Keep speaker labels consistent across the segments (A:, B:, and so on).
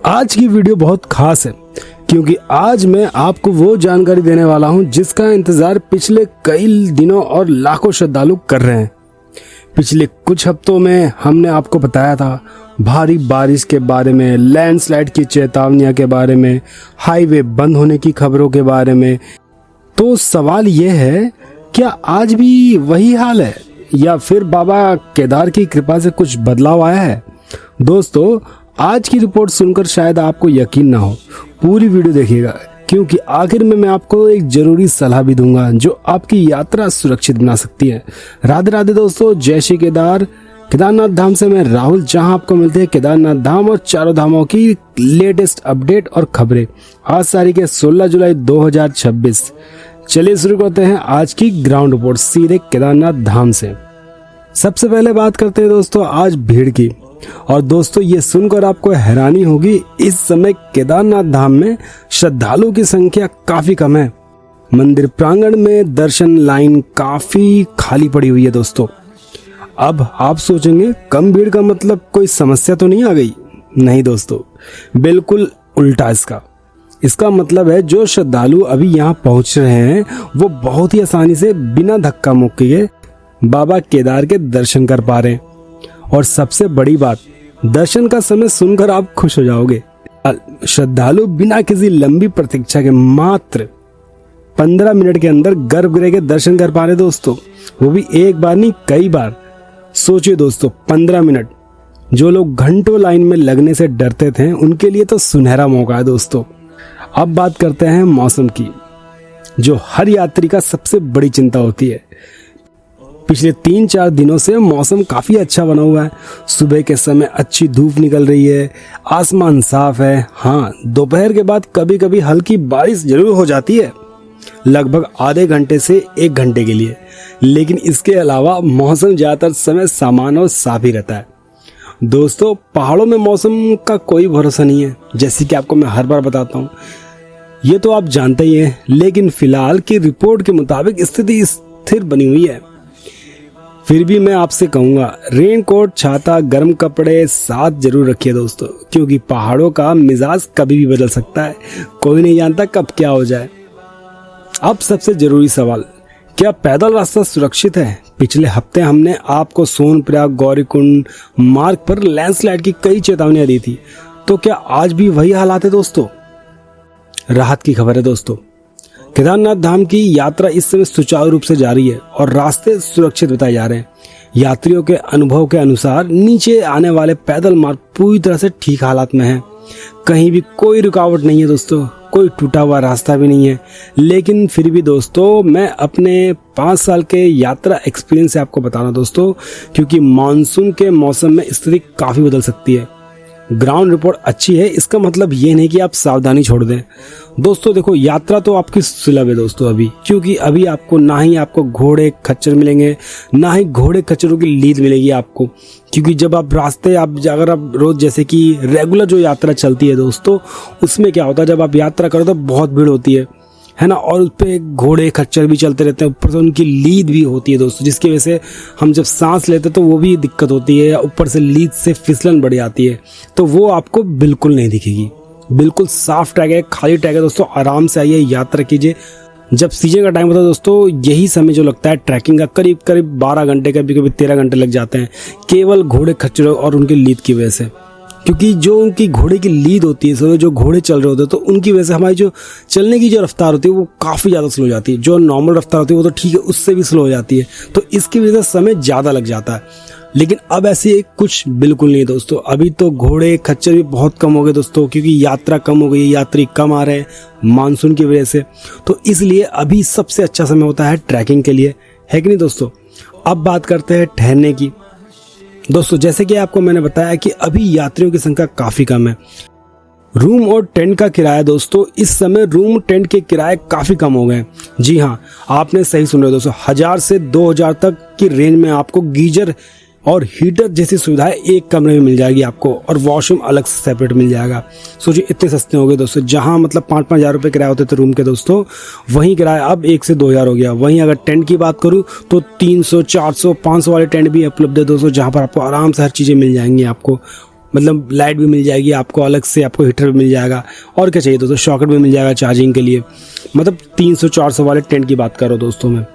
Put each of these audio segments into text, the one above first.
A: आज की वीडियो बहुत खास है क्योंकि आज मैं आपको वो जानकारी देने वाला हूं जिसका इंतजार पिछले कई दिनों और लाखों श्रद्धालु कर रहे हैं। पिछले कुछ हफ्तों में हमने आपको बताया था भारी बारिश के बारे में, लैंडस्लाइड की चेतावनियों के बारे में, हाईवे बंद होने की खबरों के बारे में। तो सवाल यह है, क्या आज भी वही हाल है या फिर बाबा केदार की कृपा से कुछ बदलाव आया है? दोस्तों, आज की रिपोर्ट सुनकर शायद आपको यकीन ना हो, पूरी वीडियो देखिएगा क्योंकि आखिर में मैं आपको एक जरूरी सलाह भी दूंगा जो आपकी यात्रा सुरक्षित बना सकती है। राधे राधे दोस्तों, जय श्री केदारनाथ धाम से मैं राहुल, जहां आपको मिलते हैं केदारनाथ धाम और चारों धामों की लेटेस्ट अपडेट और खबरें। आज तारीख है 16 जुलाई 2026। चलिए शुरू करते हैं आज की ग्राउंड रिपोर्ट सीधे केदारनाथ धाम से। सबसे पहले बात करते हैं दोस्तों आज भीड़ की। और दोस्तों, ये सुनकर आपको हैरानी होगी, इस समय केदारनाथ धाम में श्रद्धालुओं की संख्या काफी कम है। मंदिर प्रांगण में दर्शन लाइन काफी खाली पड़ी हुई है दोस्तों। अब आप सोचेंगे कम भीड़ का मतलब कोई समस्या तो नहीं आ गई? नहीं दोस्तों, बिल्कुल उल्टा। इसका मतलब है जो श्रद्धालु अभी यहाँ पहुंच रहे हैं वो बहुत ही आसानी से बिना धक्का मुक्की के बाबा केदार के दर्शन कर पा रहे हैं। और सबसे बड़ी बात, दर्शन का समय सुनकर आप खुश हो जाओगे। श्रद्धालु बिना किसी लंबी प्रतीक्षा के मात्र 15 मिनट के अंदर गर्भगृह के दर्शन कर पा रहे दोस्तों, वो भी एक बार नहीं कई बार। सोचिए दोस्तों, 15 मिनट। जो लोग घंटों लाइन में लगने से डरते थे उनके लिए तो सुनहरा मौका है दोस्तों। अब बात करते हैं मौसम की, जो हर यात्री का सबसे बड़ी चिंता होती है। पिछले 3-4 दिनों से मौसम काफी अच्छा बना हुआ है। सुबह के समय अच्छी धूप निकल रही है, आसमान साफ है। हाँ, दोपहर के बाद कभी कभी हल्की बारिश जरूर हो जाती है, लगभग आधे घंटे से 1 घंटे के लिए, लेकिन इसके अलावा मौसम ज्यादातर समय सामान्य और साफ ही रहता है। दोस्तों, पहाड़ों में मौसम का कोई भरोसा नहीं है, जैसे कि आपको मैं हर बार बताता हूँ, ये तो आप जानते ही हैं। लेकिन फिलहाल की रिपोर्ट के मुताबिक स्थिति स्थिर बनी हुई है। फिर भी मैं आपसे कहूंगा, रेनकोट, छाता, गर्म कपड़े साथ जरूर रखिए दोस्तों, क्योंकि पहाड़ों का मिजाज कभी भी बदल सकता है, कोई नहीं जानता कब क्या हो जाए। अब सबसे जरूरी सवाल, क्या पैदल रास्ता सुरक्षित है? पिछले हफ्ते हमने आपको सोनप्रयाग गौरीकुंड मार्ग पर लैंडस्लाइड की कई चेतावनियां दी थी, तो क्या आज भी वही हालात है दोस्तों? राहत की खबर है दोस्तों, केदारनाथ धाम की यात्रा इस समय सुचारू रूप से जारी है और रास्ते सुरक्षित बताए जा रहे हैं। यात्रियों के अनुभव के अनुसार नीचे आने वाले पैदल मार्ग पूरी तरह से ठीक हालात में है। कहीं भी कोई रुकावट नहीं है दोस्तों, कोई टूटा हुआ रास्ता भी नहीं है। लेकिन फिर भी दोस्तों, मैं अपने 5 साल के यात्रा एक्सपीरियंस से आपको बता रहा हूं दोस्तों, क्योंकि मानसून के मौसम में स्थिति काफी बदल सकती है। ग्राउंड रिपोर्ट अच्छी है, इसका मतलब ये नहीं कि आप सावधानी छोड़ दें। दोस्तों देखो, यात्रा तो आपकी सुलभ है दोस्तों अभी, क्योंकि अभी आपको ना ही आपको घोड़े खच्चर मिलेंगे, ना ही घोड़े खच्चरों की लीद मिलेगी आपको। क्योंकि जब आप रास्ते अगर आप रोज जैसे कि रेगुलर जो यात्रा चलती है दोस्तों, उसमें क्या होता है, जब आप यात्रा करो तो बहुत भीड़ होती है ना, और उस पे घोड़े खच्चर भी चलते रहते हैं, ऊपर से उनकी लीद भी होती है दोस्तों, जिसकी वजह से हम जब सांस लेते तो वो भी दिक्कत होती है, ऊपर से लीद से फिसलन बढ़ जाती है, तो वो आपको बिल्कुल नहीं दिखेगी। बिल्कुल साफ ट्रैक है, खाली ट्रैक है दोस्तों, आराम से आइए, यात्रा कीजिए। जब सीजन का टाइम होता है दोस्तों, यही समय जो लगता है ट्रैकिंग का, करीब करीब 12 घंटे, कभी कभी 13 घंटे लग जाते हैं, केवल घोड़े खच्चरों और उनकी लीद की वजह से। क्योंकि जो उनकी घोड़े की लीद होती है, जो घोड़े चल रहे होते हैं, तो उनकी वजह से हमारी जो चलने की जो रफ्तार होती है वो काफ़ी ज़्यादा स्लो हो जाती है। जो नॉर्मल रफ्तार होती है वो तो ठीक है, उससे भी स्लो हो जाती है, तो इसकी वजह से समय ज़्यादा लग जाता है। लेकिन अब ऐसे कुछ बिल्कुल नहीं दोस्तों, अभी तो घोड़े खच्चर भी बहुत कम हो गए दोस्तों, क्योंकि यात्रा कम हो गई है, यात्री कम आ रहे हैं मानसून की वजह से, तो इसलिए अभी सबसे अच्छा समय होता है ट्रैकिंग के लिए, है कि नहीं दोस्तों? अब बात करते हैं ठहरने की। दोस्तों, जैसे कि आपको मैंने बताया कि अभी यात्रियों की संख्या काफी कम है। रूम और टेंट का किराया दोस्तों, इस समय रूम टेंट के किराए काफी कम हो गए। जी हाँ, आपने सही सुन रहे हो दोस्तों, 1000 से 2000 तक की रेंज में आपको गीजर और हीटर जैसी सुविधाएं एक कमरे में मिल जाएगी आपको, और वॉशरूम अलग से सेपरेट मिल जाएगा। सोचिए इतने सस्ते हो गए दोस्तों, जहां मतलब 5-5 हज़ार रुपये किराया होते थे रूम के दोस्तों, वहीं किराया अब 1 से 2 हज़ार हो गया। वहीं अगर टेंट की बात करूं तो 300, 400, 500 वाले टेंट भी उपलब्ध है दोस्तों, जहां पर आपको आराम से हर चीज़ें मिल जाएंगी आपको। मतलब लाइट भी मिल जाएगी आपको, अलग से आपको हीटर भी मिल जाएगा, और क्या चाहिए दोस्तों, सॉकेट भी मिल जाएगा चार्जिंग के लिए। मतलब 300-400 वाले टेंट की बात करो दोस्तों मैं।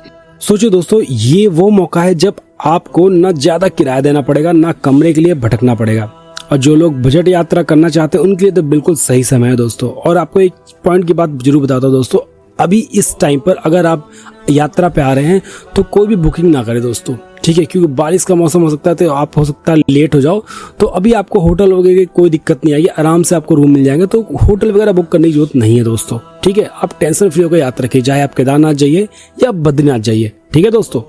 A: सोचिए दोस्तों, ये वो मौका है जब आपको ना ज़्यादा किराया देना पड़ेगा, ना कमरे के लिए भटकना पड़ेगा, और जो लोग बजट यात्रा करना चाहते हैं उनके लिए तो बिल्कुल सही समय है दोस्तों। और आपको एक पॉइंट की बात जरूर बताता हूँ दोस्तों, अभी इस टाइम पर अगर आप यात्रा पे आ रहे हैं तो कोई भी बुकिंग ना करें दोस्तों, ठीक है, क्योंकि बारिश का मौसम हो सकता है, तो आप हो सकता है लेट हो जाओ। तो अभी आपको होटल वगैरह की कोई दिक्कत नहीं आएगी, आराम से आपको रूम मिल जाएंगे, तो होटल वगैरह बुक करने की जरूरत नहीं है दोस्तों, ठीक है। आप टेंशन फ्री होकर यात्रा कीजिए, चाहे आप केदारनाथ जाइए या बद्रीनाथ जाइए, ठीक है दोस्तों।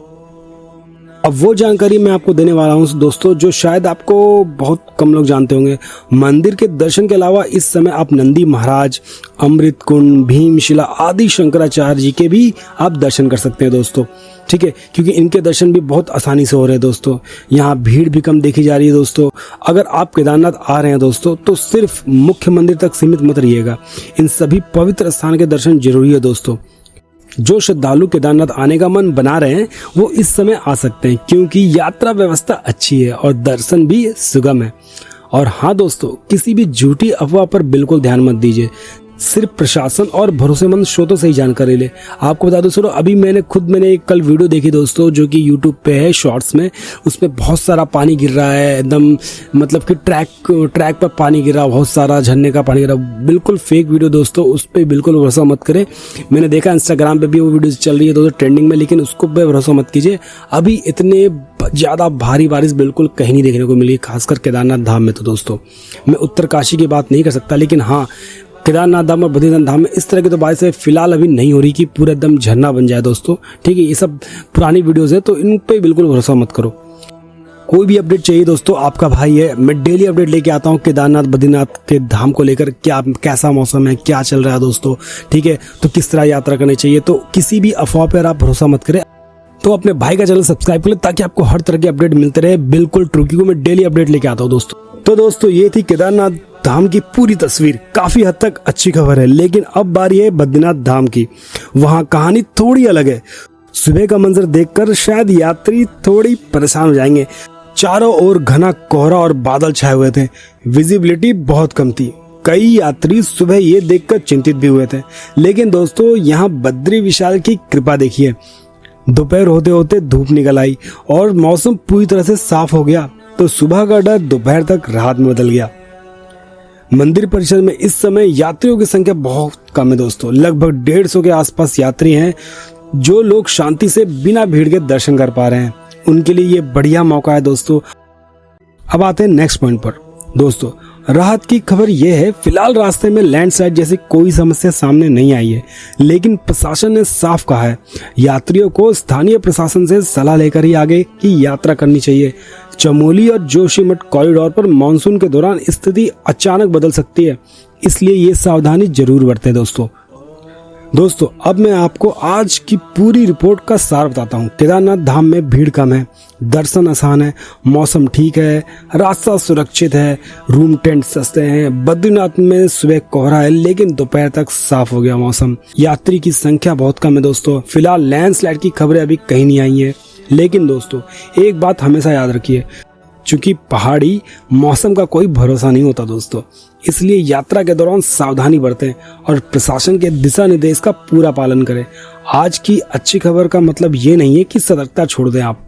A: अब वो जानकारी मैं आपको देने वाला हूँ दोस्तों जो शायद आपको बहुत कम लोग जानते होंगे। मंदिर के दर्शन के अलावा इस समय आप नंदी महाराज, अमृत कुंड, भीमशिला आदि शंकराचार्य जी के भी आप दर्शन कर सकते हैं दोस्तों, ठीक है, क्योंकि इनके दर्शन भी बहुत आसानी से हो रहे हैं दोस्तों। यहाँ भीड़ भी कम देखी जा रही है दोस्तों। अगर आप केदारनाथ आ रहे हैं दोस्तों तो सिर्फ मुख्य मंदिर तक सीमित मत रहिएगा, इन सभी पवित्र स्थान के दर्शन जरूरी है दोस्तों। जो श्रद्धालु केदारनाथ आने का मन बना रहे हैं वो इस समय आ सकते हैं, क्योंकि यात्रा व्यवस्था अच्छी है और दर्शन भी सुगम है। और हाँ दोस्तों, किसी भी झूठी अफवाह पर बिल्कुल ध्यान मत दीजिए, सिर्फ प्रशासन और भरोसेमंद स्रोतों से ही जानकारी ले। आपको बता दो सर, अभी मैंने एक कल वीडियो देखी दोस्तों जो कि यूट्यूब पे है शॉर्ट्स में, उसमें बहुत सारा पानी गिर रहा है एकदम, मतलब कि ट्रैक पर पानी गिर रहा, बहुत सारा झरने का पानी गिर रहा, बिल्कुल फेक वीडियो दोस्तों, उस पर बिल्कुल भरोसा मत करें। मैंने देखा इंस्टाग्राम पे भी वो वीडियो चल रही है दोस्तों ट्रेंडिंग में, लेकिन उसको पे भरोसा मत कीजिए। अभी इतने ज़्यादा भारी बारिश बिल्कुल कहीं नहीं देखने को मिली, खासकर केदारनाथ धाम में। तो दोस्तों मैं उत्तरकाशी की बात नहीं कर सकता, लेकिन हाँ केदारनाथ धाम और बद्रीनाथ धाम में इस तरह की तो बारिश फिलहाल अभी नहीं हो रही कि पूरा एकदम झरना बन जाए दोस्तों, ठीक है। ये सब पुरानी वीडियोस है तो इन पे बिल्कुल भरोसा मत करो। कोई भी अपडेट चाहिए दोस्तों, आपका भाई है, मैं डेली अपडेट लेके आता हूँ केदारनाथ बद्रीनाथ के धाम को लेकर, क्या कैसा मौसम है, क्या चल रहा है दोस्तों, ठीक है, तो किस तरह यात्रा करनी चाहिए। तो किसी भी अफवाह पर आप भरोसा मत करें। तो अपने भाई का चैनल सब्सक्राइब कर ले ताकि आपको हर तरह के अपडेट मिलते रहे, बिल्कुल ट्रू, क्योंकि मैं डेली अपडेट लेके आता हूँ दोस्तों। तो दोस्तों ये थी केदारनाथ धाम की पूरी तस्वीर, काफी हद तक अच्छी खबर है। लेकिन अब बारी है बद्रीनाथ धाम की, वहाँ कहानी थोड़ी अलग है। सुबह का मंजर देखकर शायद यात्री थोड़ी परेशान हो जाएंगे। चारों ओर घना कोहरा और बादल छाए हुए थे, विजिबिलिटी बहुत कम थी। कई यात्री सुबह ये देखकर चिंतित भी हुए थे। लेकिन दोस्तों यहाँ बद्री विशाल की कृपा देखिए, दोपहर होते होते धूप निकल आई और मौसम पूरी तरह से साफ हो गया, तो सुबह का डर दोपहर तक रात में बदल गया। मंदिर परिसर में इस समय यात्रियों की संख्या बहुत कम है दोस्तों, लगभग 150 के आसपास यात्री हैं। जो लोग शांति से बिना भीड़ के दर्शन कर पा रहे हैं उनके लिए ये बढ़िया मौका है दोस्तों। अब आते हैं नेक्स्ट पॉइंट पर दोस्तों। राहत की खबर यह है, फिलहाल रास्ते में लैंडस्लाइड जैसी कोई समस्या सामने नहीं आई है, लेकिन प्रशासन ने साफ कहा है यात्रियों को स्थानीय प्रशासन से सलाह लेकर ही आगे की यात्रा करनी चाहिए। चमोली और जोशीमठ कॉरिडोर पर मानसून के दौरान स्थिति अचानक बदल सकती है, इसलिए ये सावधानी जरूर बरतें दोस्तों। अब मैं आपको आज की पूरी रिपोर्ट का सार बताता हूँ। केदारनाथ धाम में भीड़ कम है, दर्शन आसान है, मौसम ठीक है, रास्ता सुरक्षित है, रूम टेंट सस्ते हैं। बद्रीनाथ में सुबह कोहरा है लेकिन दोपहर तक साफ हो गया मौसम। यात्री की संख्या बहुत कम है दोस्तों। फिलहाल लैंडस्लाइड की खबरें अभी कहीं नहीं आई है, लेकिन दोस्तों एक बात हमेशा याद रखिए, चूंकि पहाड़ी मौसम का कोई भरोसा नहीं होता दोस्तों, इसलिए यात्रा के दौरान सावधानी बरतें और प्रशासन के दिशा निर्देश का पूरा पालन करें। आज की अच्छी खबर का मतलब ये नहीं है कि सतर्कता छोड़ दें आप।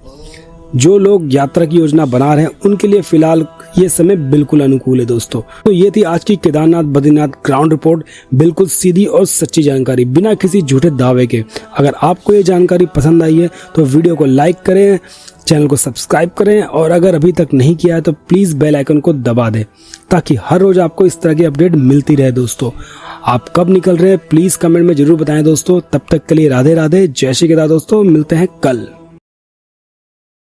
A: जो लोग यात्रा की योजना बना रहे हैं उनके लिए फिलहाल ये समय बिल्कुल अनुकूल है दोस्तों। तो ये थी आज की केदारनाथ बद्रीनाथ ग्राउंड रिपोर्ट, बिल्कुल सीधी और सच्ची जानकारी बिना किसी झूठे दावे के। अगर आपको ये जानकारी पसंद आई है तो वीडियो को लाइक करें, चैनल को सब्सक्राइब करें, और अगर अभी तक नहीं किया है तो प्लीज बेल आइकन को दबा दें ताकि हर रोज आपको इस तरह की अपडेट मिलती रहे दोस्तों। आप कब निकल रहे हैं प्लीज कमेंट में जरूर बताएं दोस्तों। तब तक के लिए राधे राधे, जय श्री केदार दोस्तों, मिलते हैं कल।